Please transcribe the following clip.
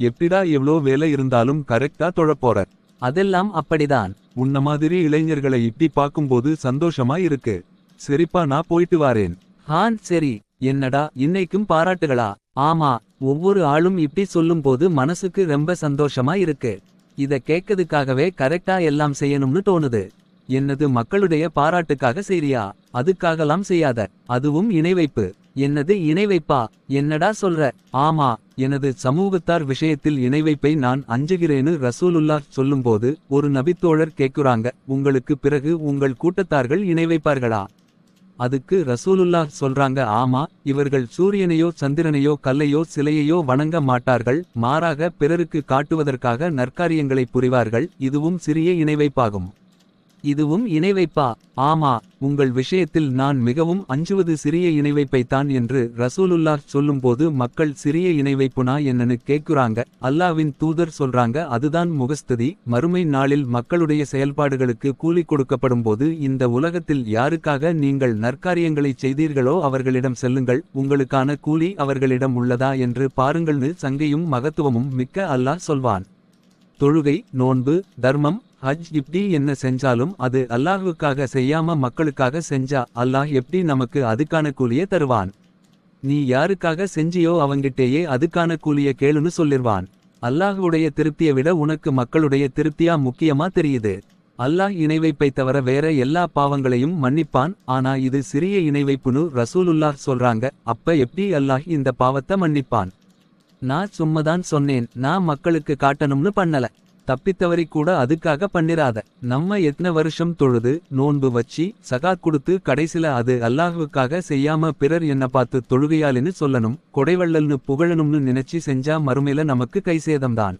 எப்பிடா எவ்ளோ வேலை இருந்தாலும் கரெக்டா தொழப்போற. அதெல்லாம் அப்படிதான். உன்ன மாதிரி இளைஞர்களை இப்படி பார்க்கும்போது சந்தோஷமா இருக்கு. சரிப்பா, நான் போயிட்டு வாரேன். ஹான் சரி. என்னடா இன்னைக்கும் பாராட்டுகளா? ஆமா. ஒவ்வொரு ஆளும் இப்படி சொல்லும்போது மனசுக்கு ரொம்ப சந்தோஷமா இருக்கு. இத கேட்கதுக்காகவே கரெக்டா எல்லாம் செய்யணும்னு தோணுது. என்னது மக்களுடைய பாராட்டுக்காக செய்றியா? அதுக்காகலாம் செய்யாத. அதுவும் இணைவைப்பு. என்னது இணைவைப்பா? என்னடா சொல்ற? ஆமா. எனது சமூகத்தார் விஷயத்தில் இணைவைப்பை நான் அஞ்சுகிறேன்னு ரசூலுல்லாஹ் சொல்லும்போது ஒரு நபித்தோழர் கேக்குறாங்க, உங்களுக்கு பிறகு உங்கள் கூட்டத்தார்கள் இணைவைப்பார்களா? அதுக்கு ரசூலுல்லாஹ் சொல்றாங்க, ஆமா. இவர்கள் சூரியனையோ சந்திரனையோ கல்லையோ சிலையையோ வணங்க மாட்டார்கள். மாறாக பிறருக்கு காட்டுவதற்காக நற்காரியங்களை புரிவார்கள். இதுவும் சிறிய இணைவைப்பாகும். இதுவும் இணைவைப்பா? ஆமா. உங்கள் விஷயத்தில் நான் மிகவும் அஞ்சுவது சிறிய இணைவைப்பைத்தான் என்று ரசூலுல்லாஹ் சொல்லும்போது மக்கள் சிறிய இணைவைப்புனா என்னன்னு கேக்குறாங்க. அல்லாவின் தூதர் சொல்றாங்க, அதுதான் முகஸ்துதி. மறுமை நாளில் மக்களுடைய செயல்பாடுகளுக்கு கூலி கொடுக்கப்படும்போது இந்த உலகத்தில் யாருக்காக நீங்கள் நற்காரியங்களைச் செய்தீர்களோ அவர்களிடம் செல்லுங்கள், உங்களுக்கான கூலி அவர்களிடம் உள்ளதா என்று பாருங்கள்னு சங்கையும் மகத்துவமும் மிக்க அல்லாஹ் சொல்வான். தொழுகை, நோன்பு, தர்மம், ஹஜ் இப்படி என்ன செஞ்சாலும் அது அல்லாஹுக்காக செய்யாம மக்களுக்காக செஞ்சா அல்லாஹ் எப்படி நமக்கு அதுக்கான கூலிய தருவான்? நீ யாருக்காக செஞ்சியோ அவங்கிட்டேயே அதுக்கான கூலிய கேளுன்னு சொல்லிருவான். அல்லாஹுடைய திருப்தியை விட உனக்கு மக்களுடைய திருப்தியா முக்கியமா தெரியுது. அல்லாஹ் இணைவைப்பை தவிர வேற எல்லா பாவங்களையும் மன்னிப்பான். ஆனா இது சிறிய இணைவைப்புன்னு ரசூலுல்லாஹ் சொல்றாங்க. அப்ப எப்படி அல்லாஹ் இந்த பாவத்தை மன்னிப்பான்? நான் சும்மதான் சொன்னேன். நான் மக்களுக்கு காட்டணும்னு பண்ணல. தப்பித்தவரி கூட அதுக்காக பண்ணிராத. நம்ம எத்தனை வருஷம் தொழுது நோன்பு வச்சி சகாத் கொடுத்து கடைசில அது அல்லாஹுக்காக செய்யாம பிறர் என்ன பார்த்து தொழுகையாளின்னு சொல்லணும், கொடைவள்ளல்னு புகழணும்னு நினைச்சு செஞ்சா மறுமையில நமக்கு கைசேதம்தான்.